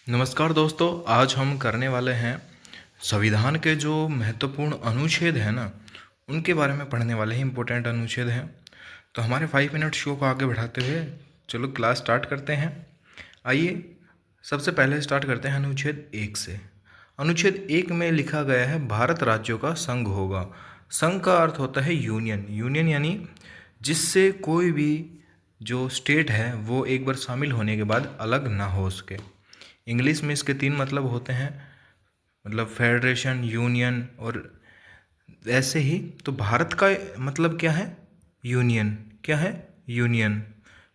नमस्कार दोस्तों, आज हम करने वाले हैं संविधान के जो महत्वपूर्ण अनुच्छेद हैं ना, उनके बारे में पढ़ने वाले हैं। इम्पोर्टेंट अनुच्छेद हैं। तो हमारे 5 मिनट शो को आगे बढ़ाते हुए चलो क्लास स्टार्ट करते हैं। आइए सबसे पहले स्टार्ट करते हैं अनुच्छेद 1 से। अनुच्छेद 1 में लिखा गया है भारत राज्यों का संघ होगा। संघ का अर्थ होता है यूनियन। यूनियन यानी जिससे कोई भी जो स्टेट है वो एक बार शामिल होने के बाद अलग ना हो सके। इंग्लिश में इसके 3 मतलब होते हैं, मतलब फेडरेशन, यूनियन और ऐसे ही। तो भारत का मतलब क्या है? यूनियन। क्या है? यूनियन।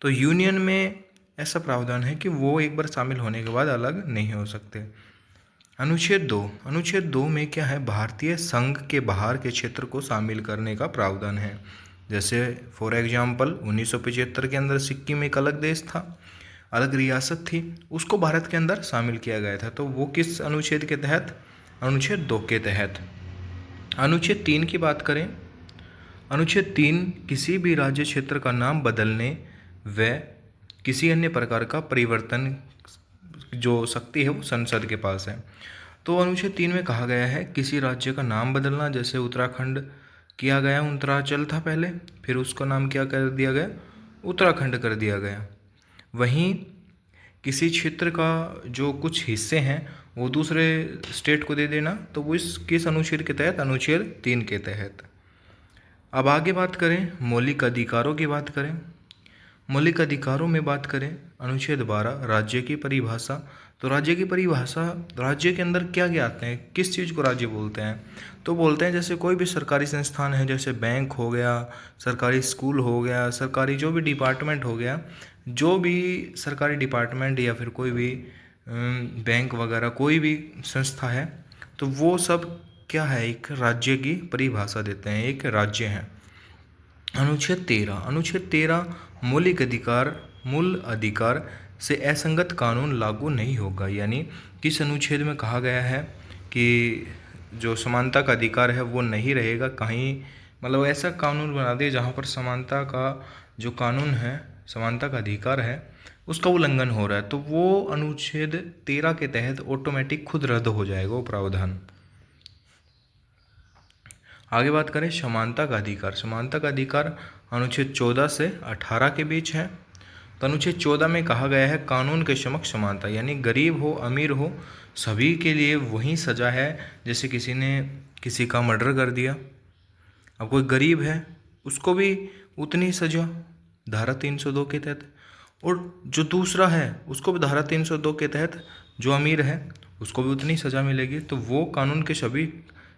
तो यूनियन में ऐसा प्रावधान है कि वो एक बार शामिल होने के बाद अलग नहीं हो सकते। अनुच्छेद 2 में क्या है? भारतीय संघ के बाहर के क्षेत्र को शामिल करने का प्रावधान है। जैसे फॉर एग्जाम्पल 1975 के अंदर सिक्किम एक अलग देश था, अलग रियासत थी, उसको भारत के अंदर शामिल किया गया था। तो वो किस अनुच्छेद के तहत? अनुच्छेद 2 के तहत। अनुच्छेद 3 की बात करें, अनुच्छेद 3 किसी भी राज्य क्षेत्र का नाम बदलने व किसी अन्य प्रकार का परिवर्तन जो शक्ति है वो संसद के पास है। तो अनुच्छेद 3 में कहा गया है किसी राज्य का नाम बदलना, जैसे उत्तराखंड किया गया, उत्तरांचल था पहले, फिर उसका नाम क्या कर दिया गया? उत्तराखंड कर दिया गया। वहीं किसी क्षेत्र का जो कुछ हिस्से हैं वो दूसरे स्टेट को दे देना, तो वो इस किस अनुच्छेद के तहत? अनुच्छेद 3 के तहत। अब आगे बात करें, मौलिक अधिकारों की बात करें। मौलिक अधिकारों में बात करें, अनुच्छेद 12 राज्य की परिभाषा। तो राज्य की परिभाषा, राज्य के अंदर क्या क्या आते हैं, किस चीज़ को राज्य बोलते हैं? तो बोलते हैं जैसे कोई भी सरकारी संस्थान है, जैसे बैंक हो गया, सरकारी स्कूल हो गया, सरकारी जो भी डिपार्टमेंट हो गया, जो भी सरकारी डिपार्टमेंट या फिर कोई भी बैंक वगैरह कोई भी संस्था है, तो वो सब क्या है? एक राज्य की परिभाषा देते हैं, एक राज्य है। अनुच्छेद 13 मूल अधिकार से असंगत कानून लागू नहीं होगा। यानी किस अनुच्छेद में कहा गया है कि जो समानता का अधिकार है वो नहीं रहेगा कहीं, मतलब ऐसा कानून बना दे जहाँ पर समानता का जो कानून है, समानता का अधिकार है, उसका उल्लंघन हो रहा है, तो वो अनुच्छेद 13 के तहत ऑटोमेटिक खुद रद्द हो जाएगा वो प्रावधान। आगे बात करें समानता का अधिकार। समानता का अधिकार अनुच्छेद 14 से 18 के बीच है। तो अनुच्छेद 14 में कहा गया है कानून के समक्ष समानता, यानी गरीब हो अमीर हो सभी के लिए वही सज़ा है। जैसे किसी ने किसी का मर्डर कर दिया, अब कोई गरीब है उसको भी उतनी सज़ा धारा 302 के तहत, और जो दूसरा है उसको भी धारा 302 के तहत, जो अमीर है उसको भी उतनी सज़ा मिलेगी। तो वो कानून के सभी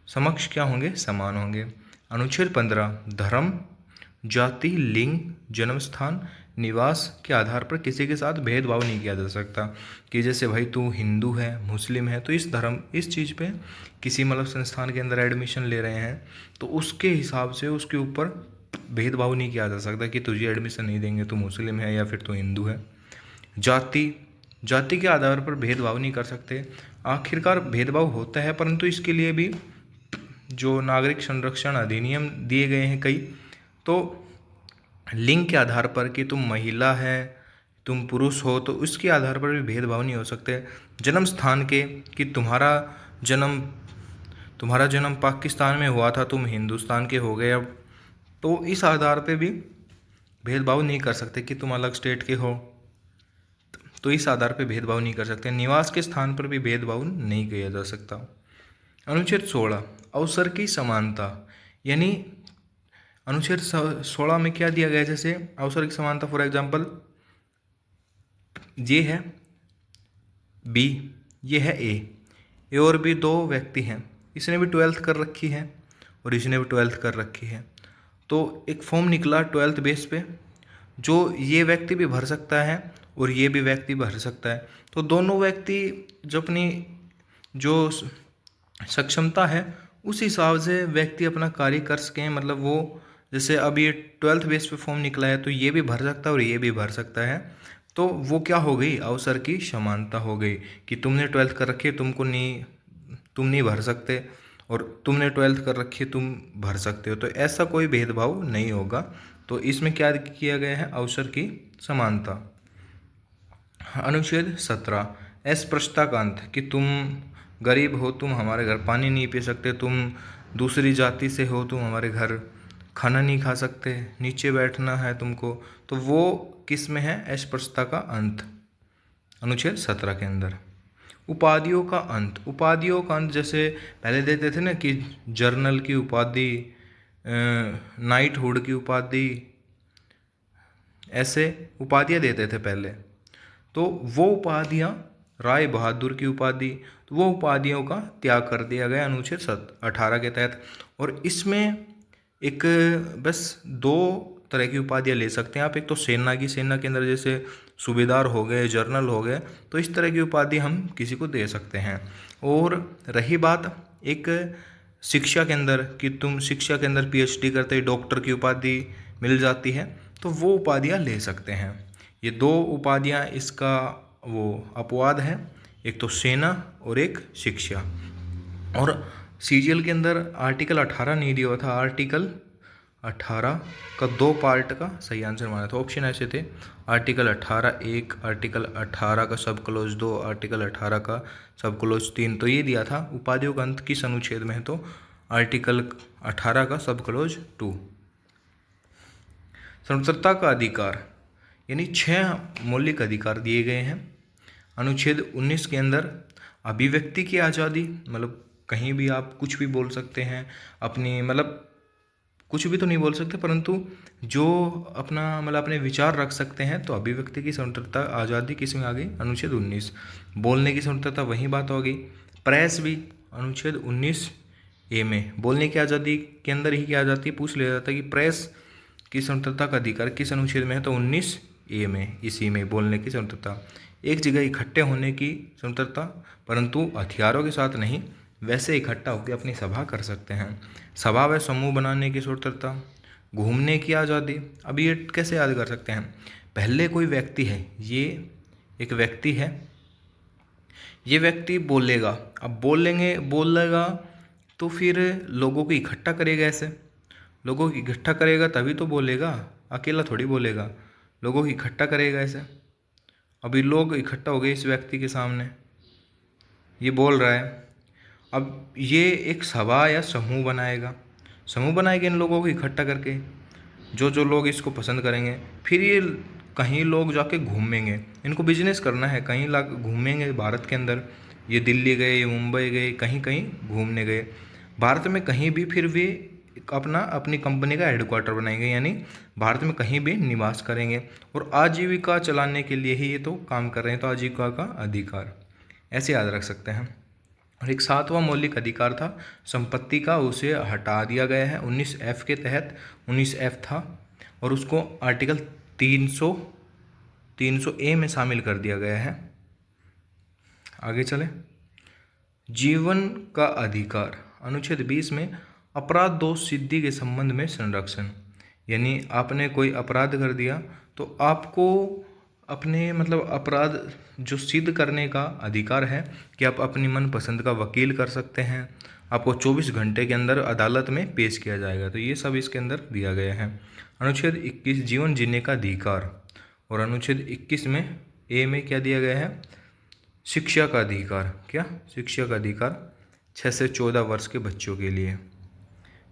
समक्ष क्या होंगे? समान होंगे। अनुच्छेद 15 धर्म, जाति, लिंग, जन्म स्थान, निवास के आधार पर किसी के साथ भेदभाव नहीं किया जा सकता कि जैसे भाई तू हिंदू है, मुस्लिम है, तो इस चीज़ पे किसी मतलब संस्थान के अंदर एडमिशन ले रहे हैं तो उसके हिसाब से उसके ऊपर भेदभाव नहीं किया जा सकता कि तुझे एडमिशन नहीं देंगे, तू मुस्लिम है या फिर तू हिंदू है। जाति के आधार पर भेदभाव नहीं कर सकते। आखिरकार भेदभाव होता है, परंतु इसके लिए भी जो नागरिक संरक्षण अधिनियम दिए गए हैं कई। तो लिंग के आधार पर कि तुम महिला है, तुम पुरुष हो, तो उसके आधार पर भी भेदभाव नहीं हो सकते। जन्म स्थान के कि तुम्हारा जन्म पाकिस्तान में हुआ था, तुम हिंदुस्तान के हो गए अब, तो इस आधार पे भी भेदभाव नहीं कर सकते कि तुम अलग स्टेट के हो, तो इस आधार पे भेदभाव नहीं कर सकते। निवास के स्थान पर भी भेदभाव नहीं किया जा सकता। अनुच्छेद 16 अवसर की समानता, यानी अनुच्छेद 16 में क्या दिया गया? जैसे अवसर की समानता, फॉर एग्जांपल ये है बी, ये है ए और बी दो व्यक्ति हैं, इसने भी 12th कर रखी है और इसने भी 12th कर रखी है। तो एक फॉर्म निकला 12th बेस पे, जो ये व्यक्ति भी भर सकता है और ये भी व्यक्ति भर सकता है। तो दोनों व्यक्ति जो अपनी जो सक्षमता है उस हिसाब से व्यक्ति अपना कार्य कर सकें। मतलब वो जैसे अब ये 12th बेस पे फॉर्म निकला है तो ये भी भर सकता है और ये भी भर सकता है, तो वो क्या हो गई? अवसर की समानता हो गई कि तुमने 12th कर रखी है, तुम नहीं भर सकते, और तुमने 12th कर रखी है, तुम भर सकते हो, तो ऐसा कोई भेदभाव नहीं होगा। तो इसमें क्या किया गया है? अवसर की समानता। अनुच्छेद 17 अस्पृश्यता का अंत, कि तुम गरीब हो, तुम हमारे घर पानी नहीं पी सकते, तुम दूसरी जाति से हो, तुम हमारे घर खाना नहीं खा सकते, नीचे बैठना है तुमको, तो वो किस में है? अस्पृश्यता का अंत, अनुच्छेद 17 के अंदर। उपाधियों का अंत, उपाधियों का अंत जैसे पहले देते थे ना कि जर्नल की उपाधि, नाइटहुड की उपाधि, ऐसे उपाधियाँ देते थे पहले, तो वो उपाधियाँ, राय बहादुर की उपाधि, तो वो उपाधियों का त्याग कर दिया गया अनुच्छेद 18 के तहत। और इसमें एक बस दो तरह की उपाधियाँ ले सकते हैं आप, एक तो सेना की, सेना के अंदर जैसे सूबेदार हो गए, जर्नल हो गए, तो इस तरह की उपाधि हम किसी को दे सकते हैं। और रही बात एक शिक्षा के अंदर कि तुम शिक्षा के अंदर पीएचडी करते डॉक्टर की उपाधि मिल जाती है, तो वो उपाधियाँ ले सकते हैं। ये दो उपाधियाँ इसका वो अपवाद है, एक तो सेना और एक शिक्षा। और सीजीएल के अंदर आर्टिकल 18 नहीं दिया हुआ था, आर्टिकल 18 का दो पार्ट का सही आंसर माना था। ऑप्शन ऐसे थे आर्टिकल 18 1, आर्टिकल 18 का सब क्लोज 2, आर्टिकल 18 का सब क्लोज 3। तो ये दिया था उपाधियों का अंत किस अनुच्छेद में है, तो आर्टिकल 18 का सब क्लोज 2। स्वतंत्रता का अधिकार, यानी 6 मौलिक अधिकार दिए गए हैं। अनुच्छेद 19 के अंदर अभिव्यक्ति की आज़ादी, मतलब कहीं भी आप कुछ भी बोल सकते हैं, अपनी मतलब कुछ भी तो नहीं बोल सकते, परंतु जो अपना मतलब अपने विचार रख सकते हैं, तो अभिव्यक्ति की स्वतंत्रता आज़ादी किस में आ गई? अनुच्छेद 19। बोलने की स्वतंत्रता वही बात हो गई। प्रेस भी अनुच्छेद 19A में बोलने की आज़ादी के अंदर ही क्या आ जाती है, पूछ लिया जाता है कि प्रेस की स्वतंत्रता का अधिकार किस अनुच्छेद में है, तो 19A में, इसी में बोलने की स्वतंत्रता। एक जगह इकट्ठे होने की स्वतंत्रता, परंतु हथियारों के साथ नहीं, वैसे इकट्ठा होकर अपनी सभा कर सकते हैं। सभा व समूह बनाने की स्वतंत्रता, घूमने की आज़ादी। अब ये कैसे याद कर सकते हैं? पहले कोई व्यक्ति है, ये एक व्यक्ति है, ये व्यक्ति बोलेगा, अब बोलेगा तो फिर लोगों को इकट्ठा करेगा, ऐसे लोगों को इकट्ठा करेगा तभी तो बोलेगा, अकेला थोड़ी बोलेगा, लोगों को इकट्ठा करेगा ऐसे। अभी लोग इकट्ठा हो गए इस व्यक्ति के सामने, ये बोल रहा है, अब ये एक सभा या समूह बनाएगा इन लोगों को इकट्ठा करके, जो जो लोग इसको पसंद करेंगे, फिर ये कहीं लोग जाके घूमेंगे, इनको बिजनेस करना है, कहीं घूमेंगे भारत के अंदर, ये दिल्ली गए, ये मुंबई गए, कहीं कहीं घूमने गए भारत में, कहीं भी फिर वे अपनी कंपनी का हेडक्वार्टर बनाएंगे, यानी भारत में कहीं भी निवास करेंगे, और आजीविका चलाने के लिए ही ये तो काम कर रहे हैं, तो आजीविका का अधिकार, ऐसे याद रख सकते हैं। और एक 7वां मौलिक अधिकार था संपत्ति का, उसे हटा दिया गया है 19F के तहत। 19F था और उसको आर्टिकल 300A में शामिल कर दिया गया है। आगे चले, जीवन का अधिकार, अनुच्छेद 20 में अपराध दोष सिद्धि के संबंध में संरक्षण, यानी आपने कोई अपराध कर दिया तो आपको अपने मतलब अपराध जो सिद्ध करने का अधिकार है कि आप अपनी मनपसंद का वकील कर सकते हैं, आपको 24 घंटे के अंदर अदालत में पेश किया जाएगा, तो ये सब इसके अंदर दिया गया है। अनुच्छेद 21 जीवन जीने का अधिकार, और अनुच्छेद 21 में ए में क्या दिया गया है? शिक्षा का अधिकार। क्या? शिक्षा का अधिकार 6 से 14 वर्ष के बच्चों के लिए।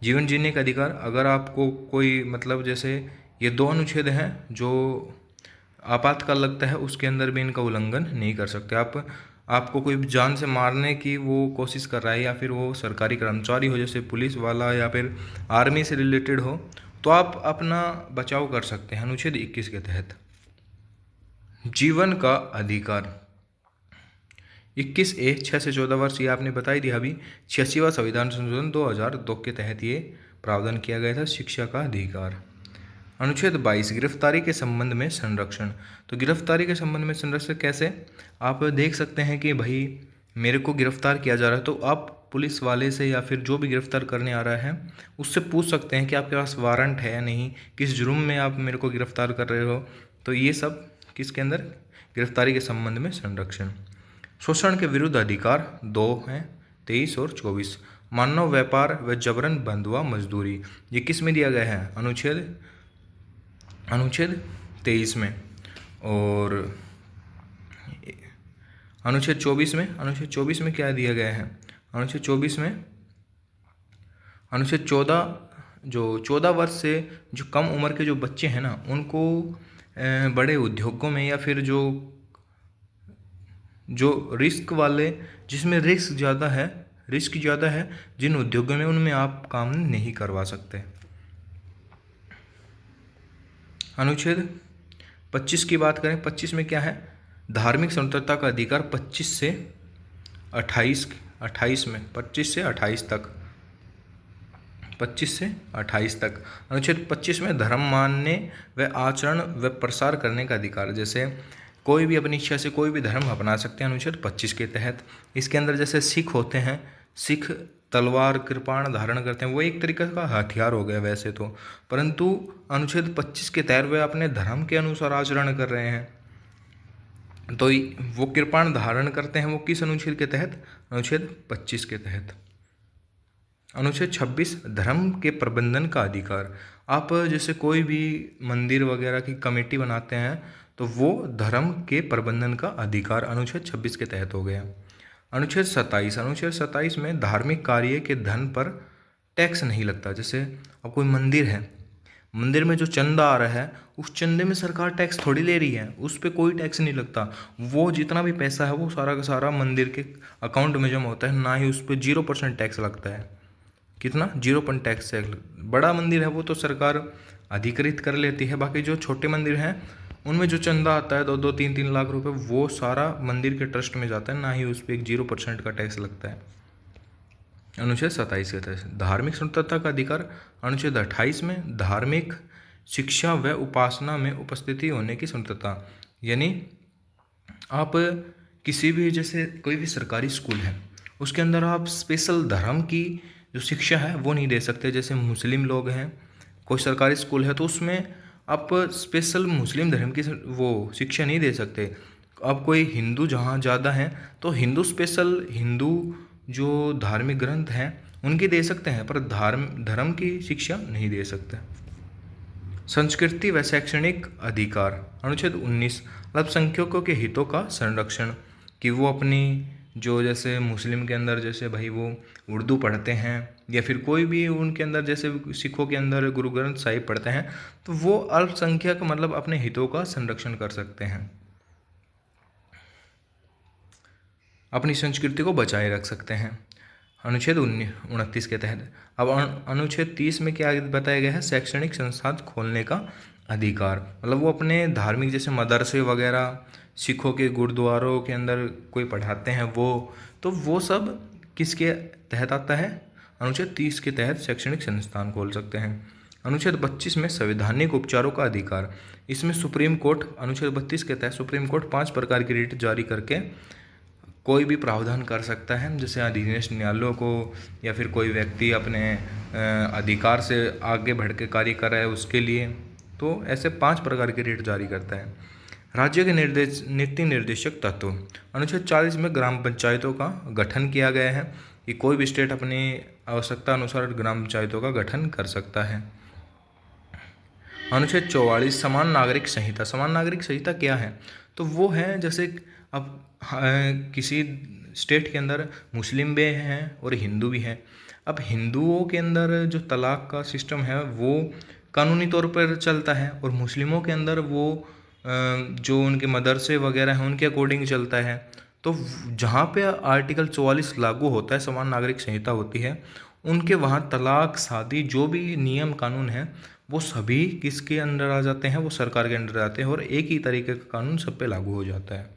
जीवन जीने का अधिकार, अगर आपको कोई मतलब जैसे ये 2 अनुच्छेद हैं जो आपातकाल लगता है, उसके अंदर भी इनका उल्लंघन नहीं कर सकते आप। आपको कोई जान से मारने की वो कोशिश कर रहा है, या फिर वो सरकारी कर्मचारी हो जैसे पुलिस वाला या फिर आर्मी से रिलेटेड हो, तो आप अपना बचाव कर सकते हैं अनुच्छेद 21 के तहत। जीवन का अधिकार 21A 6 से 14 वर्ष, ये आपने बता ही दिया अभी। 86वां संविधान संशोधन 2002 के तहत ये प्रावधान किया गया था शिक्षा का अधिकार। अनुच्छेद 22 गिरफ्तारी के संबंध में संरक्षण। तो गिरफ्तारी के संबंध में संरक्षण कैसे? आप देख सकते हैं कि भाई मेरे को गिरफ्तार किया जा रहा है, तो आप पुलिस वाले से या फिर जो भी गिरफ्तार करने आ रहा है उससे पूछ सकते हैं कि आपके पास वारंट है या नहीं, किस जुर्म में आप मेरे को गिरफ्तार कर रहे हो। तो ये सब किसके अंदर? गिरफ्तारी के संबंध में संरक्षण। शोषण के विरुद्ध अधिकार 2 हैं, 23 और 24। मानव व्यापार व जबरन बंधुआ मजदूरी, ये किस में दिया गया है? अनुच्छेद 23 में। और अनुच्छेद 24 में क्या दिया गया है? अनुच्छेद 24 में अनुच्छेद 14 जो 14 वर्ष से जो कम उम्र के जो बच्चे हैं ना, उनको बड़े उद्योगों में या फिर जो रिस्क वाले, जिसमें रिस्क ज़्यादा है, जिन उद्योगों में, उनमें आप काम नहीं करवा सकते। अनुच्छेद 25 की बात करें, 25 में क्या है? धार्मिक स्वतंत्रता का अधिकार 25 से 28 तक। अनुच्छेद 25 में धर्म मानने व आचरण व प्रसार करने का अधिकार, जैसे कोई भी अपनी इच्छा से कोई भी धर्म अपना सकते हैं अनुच्छेद 25 के तहत। इसके अंदर जैसे सिख होते हैं, सिख तलवार कृपाण धारण करते हैं, वो एक तरीके का हथियार हो गया वैसे तो, परंतु अनुच्छेद 25 के तहत वे अपने धर्म के अनुसार आचरण कर रहे हैं। तो वो कृपाण धारण करते हैं, वो किस अनुच्छेद के तहत? अनुच्छेद 25 के तहत। अनुच्छेद 26 धर्म के प्रबंधन का अधिकार। आप जैसे कोई भी मंदिर वगैरह की कमेटी बनाते हैं तो वो धर्म के प्रबंधन का अधिकार अनुच्छेद 26 के तहत हो गया। अनुच्छेद 27 में धार्मिक कार्य के धन पर टैक्स नहीं लगता। जैसे अब कोई मंदिर है, मंदिर में जो चंदा आ रहा है, उस चंदे में सरकार टैक्स थोड़ी ले रही है, उस पर कोई टैक्स नहीं लगता। वो जितना भी पैसा है वो सारा का सारा मंदिर के अकाउंट में जमा होता है, ना ही उस पर 0% टैक्स लगता है। कितना? 0% टैक्स। बड़ा मंदिर है वो तो सरकार अधिकृत कर लेती है, बाकी जो छोटे मंदिर हैं उनमें जो चंदा आता है 2-2, 3-3 लाख रुपए, वो सारा मंदिर के ट्रस्ट में जाता है, ना ही उस पर एक 0% का टैक्स लगता है। अनुच्छेद 27 के तहत धार्मिक स्वतंत्रता का अधिकार। अनुच्छेद 28 में धार्मिक शिक्षा व उपासना में उपस्थिति होने की स्वतंत्रता, यानी आप किसी भी, जैसे कोई भी सरकारी स्कूल है उसके अंदर आप स्पेशल धर्म की जो शिक्षा है वो नहीं दे सकते। जैसे मुस्लिम लोग हैं, कोई सरकारी स्कूल है तो उसमें आप स्पेशल मुस्लिम धर्म की वो शिक्षा नहीं दे सकते। अब कोई हिंदू जहाँ ज़्यादा हैं तो हिंदू जो धार्मिक ग्रंथ हैं उनकी दे सकते हैं, पर धर्म की शिक्षा नहीं दे सकते। संस्कृति व शैक्षणिक अधिकार। अनुच्छेद 19 अल्पसंख्यकों के हितों का संरक्षण, कि वो अपनी जो, जैसे मुस्लिम के अंदर जैसे भाई वो उर्दू पढ़ते हैं, या फिर कोई भी उनके अंदर जैसे सिखों के अंदर गुरु ग्रंथ साहिब पढ़ते हैं, तो वो अल्पसंख्यक मतलब अपने हितों का संरक्षण कर सकते हैं, अपनी संस्कृति को बचाए रख सकते हैं अनुच्छेद 29 के तहत। अब अनुच्छेद 30 में क्या बताया गया है? शैक्षणिक संस्थान खोलने का अधिकार, मतलब वो अपने धार्मिक जैसे मदरसे वगैरह सिखों के गुरुद्वारों के अंदर कोई पढ़ाते हैं वो सब किसके तहत आता है? अनुच्छेद 30 के तहत शैक्षणिक संस्थान खोल सकते हैं। अनुच्छेद 32 में संवैधानिक उपचारों का अधिकार। इसमें सुप्रीम कोर्ट, अनुच्छेद 32 के तहत सुप्रीम कोर्ट 5 प्रकार की रिट जारी करके कोई भी प्रावधान कर सकता है, जैसे अधीनस्थ न्यायालयों को, या फिर कोई व्यक्ति अपने अधिकार से आगे बढ़ के कार्य कर रहा है उसके लिए, तो ऐसे 5 प्रकार की रिट जारी करता है। राज्य के नीति निर्देशक तत्व। अनुच्छेद 40 में ग्राम पंचायतों का गठन किया गया है कि कोई भी स्टेट अपनी आवश्यकता अनुसार ग्राम पंचायतों का गठन कर सकता है। अनुच्छेद 44 समान नागरिक संहिता। समान नागरिक संहिता क्या है? तो वो है जैसे अब किसी स्टेट के अंदर मुस्लिम भी हैं और हिंदू भी हैं। अब हिंदुओं के अंदर जो तलाक का सिस्टम है वो कानूनी तौर पर चलता है, और मुस्लिमों के अंदर वो जो उनके मदरसे वगैरह हैं उनके अकॉर्डिंग चलता है। तो जहाँ पे आर्टिकल 44 लागू होता है, समान नागरिक संहिता होती है, उनके वहाँ तलाक, शादी, जो भी नियम कानून है वो सभी किसके अंदर आ जाते हैं? वो सरकार के अंदर आते हैं, और एक ही तरीके का कानून सब पे लागू हो जाता है।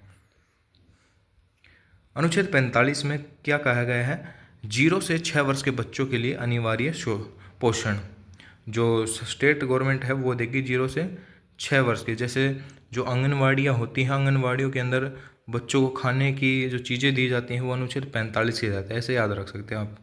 अनुच्छेद 45 में क्या कहा गया है? 0 से 6 वर्ष के बच्चों के लिए अनिवार्य पोषण जो स्टेट गवर्नमेंट है वो देगी 0 से 6 वर्ष के। जैसे जो आंगनवाड़ियाँ होती हैं, आंगनवाड़ियों के अंदर बच्चों को खाने की जो चीज़ें दी जाती हैं वो अनुच्छेद 45 के जाता है, ऐसे याद रख सकते हैं आप,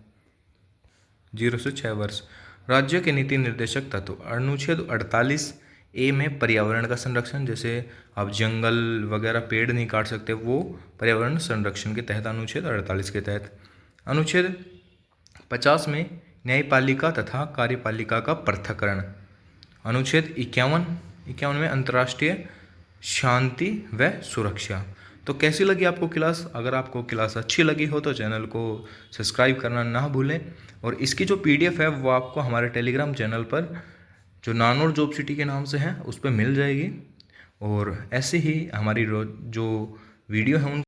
0 से 6 वर्ष। राज्य के नीति निर्देशक तत्व। अनुच्छेद 48A में पर्यावरण का संरक्षण, जैसे आप जंगल वगैरह पेड़ नहीं काट सकते, वो पर्यावरण संरक्षण के तहत अनुच्छेद 48 के तहत। अनुच्छेद 50 में न्यायपालिका तथा कार्यपालिका का पृथक्करण। अनुच्छेद 51 में अंतर्राष्ट्रीय शांति व सुरक्षा। तो कैसी लगी आपको क्लास? अगर आपको क्लास अच्छी लगी हो तो चैनल को सब्सक्राइब करना ना भूलें, और इसकी जो PDF है वो आपको हमारे टेलीग्राम चैनल पर, जो नानौर जॉब सिटी के नाम से है, उस पर मिल जाएगी। और ऐसे ही हमारी जो वीडियो है उन